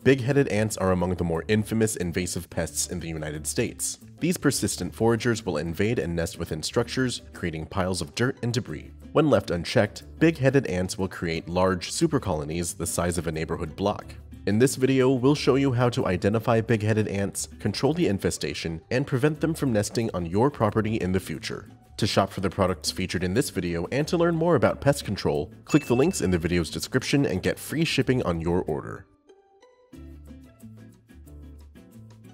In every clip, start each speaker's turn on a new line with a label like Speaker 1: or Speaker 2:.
Speaker 1: Bigheaded ants are among the more infamous invasive pests in the United States. These persistent foragers will invade and nest within structures, creating piles of dirt and debris. When left unchecked, big-headed ants will create large supercolonies the size of a neighborhood block. In this video, we'll show you how to identify big-headed ants, control the infestation, and prevent them from nesting on your property in the future. To shop for the products featured in this video and to learn more about pest control, click the links in the video's description and get free shipping on your order.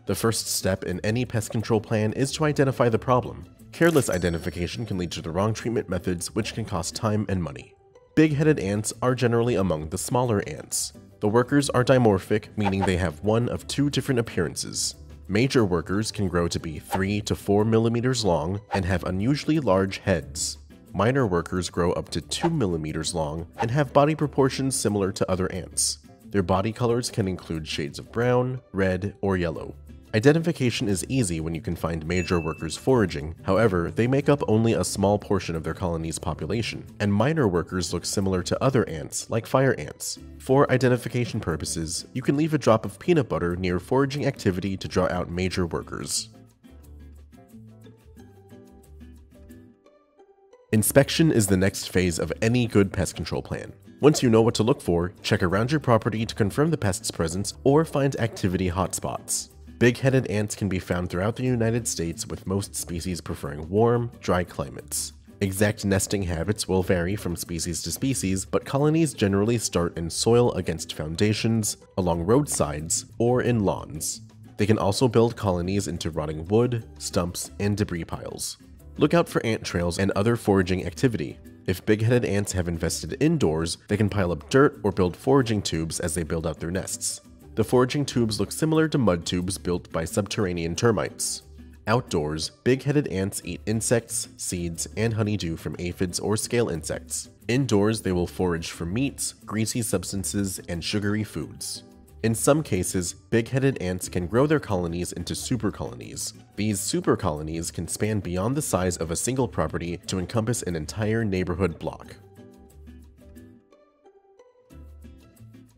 Speaker 1: The first step in any pest control plan is to identify the problem. Careless identification can lead to the wrong treatment methods, which can cost time and money. Big-headed ants are generally among the smaller ants. The workers are dimorphic, meaning they have one of two different appearances. Major workers can grow to be 3 to 4 millimeters long and have unusually large heads. Minor workers grow up to 2 millimeters long and have body proportions similar to other ants. Their body colors can include shades of brown, red, or yellow. Identification is easy when you can find major workers foraging, however, they make up only a small portion of their colony's population, and minor workers look similar to other ants, like fire ants. For identification purposes, you can leave a drop of peanut butter near foraging activity to draw out major workers. Inspection is the next phase of any good pest control plan. Once you know what to look for, check around your property to confirm the pest's presence or find activity hotspots. Big-headed ants can be found throughout the United States, with most species preferring warm, dry climates. Exact nesting habits will vary from species to species, but colonies generally start in soil against foundations, along roadsides, or in lawns. They can also build colonies into rotting wood, stumps, and debris piles. Look out for ant trails and other foraging activity. If big-headed ants have infested indoors, they can pile up dirt or build foraging tubes as they build out their nests. The foraging tubes look similar to mud tubes built by subterranean termites. Outdoors, big-headed ants eat insects, seeds, and honeydew from aphids or scale insects. Indoors, they will forage for meats, greasy substances, and sugary foods. In some cases, big-headed ants can grow their colonies into supercolonies. These supercolonies can span beyond the size of a single property to encompass an entire neighborhood block.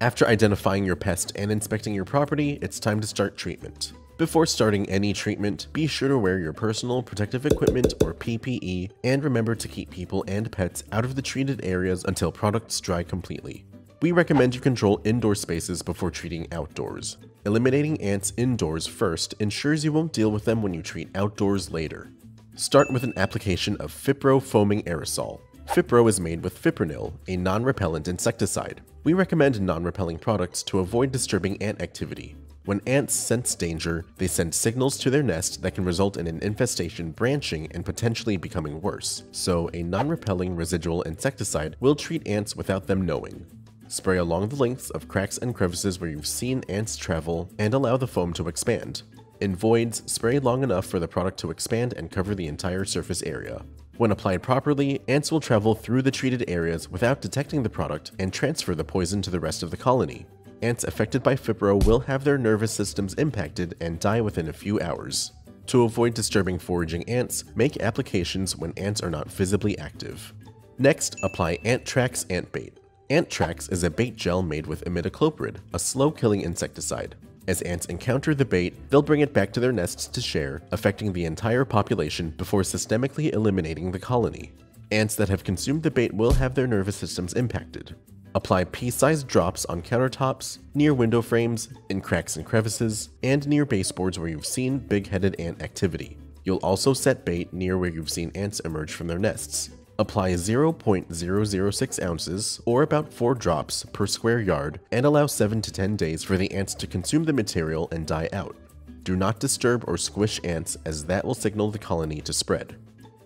Speaker 1: After identifying your pest and inspecting your property, it's time to start treatment. Before starting any treatment, be sure to wear your personal protective equipment or PPE, and remember to keep people and pets out of the treated areas until products dry completely. We recommend you control indoor spaces before treating outdoors. Eliminating ants indoors first ensures you won't deal with them when you treat outdoors later. Start with an application of FiPro foaming aerosol. FiPro is made with fipronil, a non-repellent insecticide. We recommend non-repelling products to avoid disturbing ant activity. When ants sense danger, they send signals to their nest that can result in an infestation branching and potentially becoming worse, so a non-repelling residual insecticide will treat ants without them knowing. Spray along the lengths of cracks and crevices where you've seen ants travel and allow the foam to expand. In voids, spray long enough for the product to expand and cover the entire surface area. When applied properly, ants will travel through the treated areas without detecting the product and transfer the poison to the rest of the colony. Ants affected by FiPro will have their nervous systems impacted and die within a few hours. To avoid disturbing foraging ants, make applications when ants are not visibly active. Next, apply Ant-Trax Ant Bait. Ant-Trax is a bait gel made with imidacloprid, a slow-killing insecticide. As ants encounter the bait, they'll bring it back to their nests to share, affecting the entire population before systemically eliminating the colony. Ants that have consumed the bait will have their nervous systems impacted. Apply pea-sized drops on countertops, near window frames, in cracks and crevices, and near baseboards where you've seen big-headed ant activity. You'll also set bait near where you've seen ants emerge from their nests. Apply 0.006 ounces, or about 4 drops per square yard, and allow 7 to 10 days for the ants to consume the material and die out. Do not disturb or squish ants, as that will signal the colony to spread.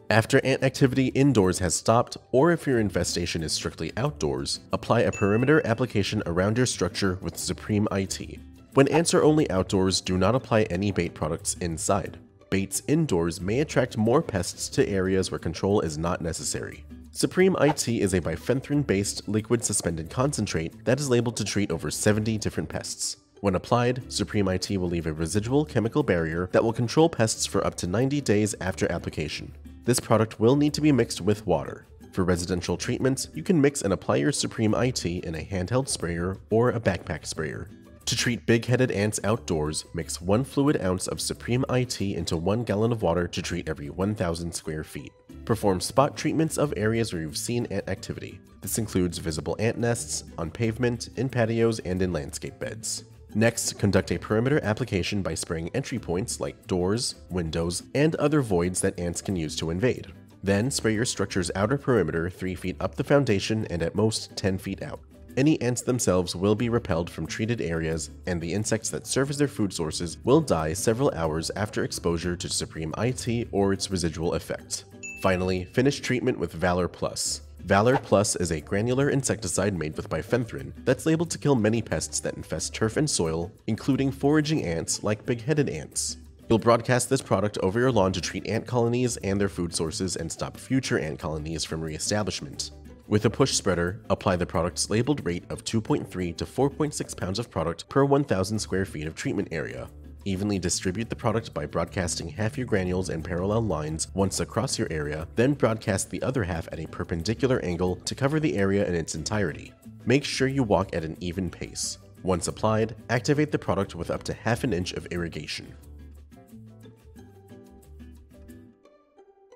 Speaker 1: After ant activity indoors has stopped, or if your infestation is strictly outdoors, apply a perimeter application around your structure with Supreme IT. When ants are only outdoors, do not apply any bait products inside. Baits indoors may attract more pests to areas where control is not necessary. Supreme IT is a bifenthrin-based liquid suspended concentrate that is labeled to treat over 70 different pests. When applied, Supreme IT will leave a residual chemical barrier that will control pests for up to 90 days after application. This product will need to be mixed with water. For residential treatments, you can mix and apply your Supreme IT in a handheld sprayer or a backpack sprayer. To treat big-headed ants outdoors, mix 1 fluid ounce of Supreme IT into 1 gallon of water to treat every 1,000 square feet. Perform spot treatments of areas where you've seen ant activity. This includes visible ant nests, on pavement, in patios, and in landscape beds. Next, conduct a perimeter application by spraying entry points like doors, windows, and other voids that ants can use to invade. Then, spray your structure's outer perimeter 3 feet up the foundation and at most 10 feet out. Any ants themselves will be repelled from treated areas, and the insects that serve as their food sources will die several hours after exposure to Supreme IT or its residual effect. Finally, finish treatment with Valar Plus. Valar Plus is a granular insecticide made with bifenthrin that's labeled to kill many pests that infest turf and soil, including foraging ants like big-headed ants. You'll broadcast this product over your lawn to treat ant colonies and their food sources and stop future ant colonies from reestablishment. With a push spreader, apply the product's labeled rate of 2.3 to 4.6 pounds of product per 1,000 square feet of treatment area. Evenly distribute the product by broadcasting half your granules in parallel lines once across your area, then broadcast the other half at a perpendicular angle to cover the area in its entirety. Make sure you walk at an even pace. Once applied, activate the product with up to ½ an inch of irrigation.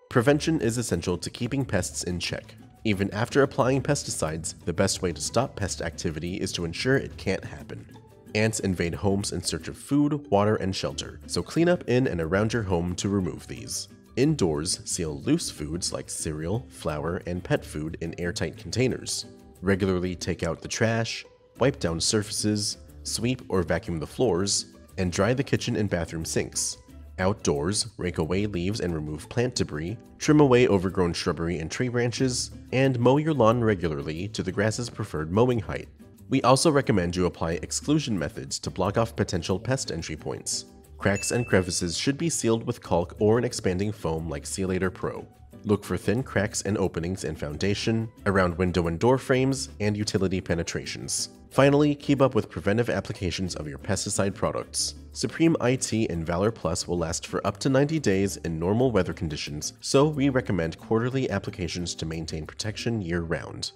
Speaker 1: Prevention is essential to keeping pests in check. Even after applying pesticides, the best way to stop pest activity is to ensure it can't happen. Ants invade homes in search of food, water, and shelter, so clean up in and around your home to remove these. Indoors, seal loose foods like cereal, flour, and pet food in airtight containers. Regularly take out the trash, wipe down surfaces, sweep or vacuum the floors, and dry the kitchen and bathroom sinks. Outdoors, rake away leaves and remove plant debris, trim away overgrown shrubbery and tree branches, and mow your lawn regularly to the grass's preferred mowing height. We also recommend you apply exclusion methods to block off potential pest entry points. Cracks and crevices should be sealed with caulk or an expanding foam like Sealator Pro. Look for thin cracks and openings in foundation, around window and door frames, and utility penetrations. Finally, keep up with preventive applications of your pesticide products. Supreme IT and Valar Plus will last for up to 90 days in normal weather conditions, so we recommend quarterly applications to maintain protection year-round.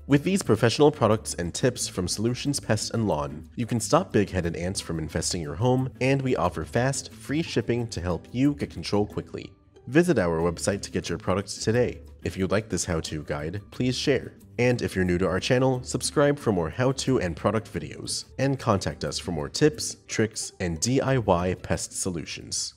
Speaker 1: With these professional products and tips from Solutions Pest and Lawn, you can stop big-headed ants from infesting your home, and we offer fast, free shipping to help you get control quickly. Visit our website to get your products today. If you like this how-to guide, please share. And if you're new to our channel, subscribe for more how-to and product videos, and contact us for more tips, tricks, and DIY pest solutions.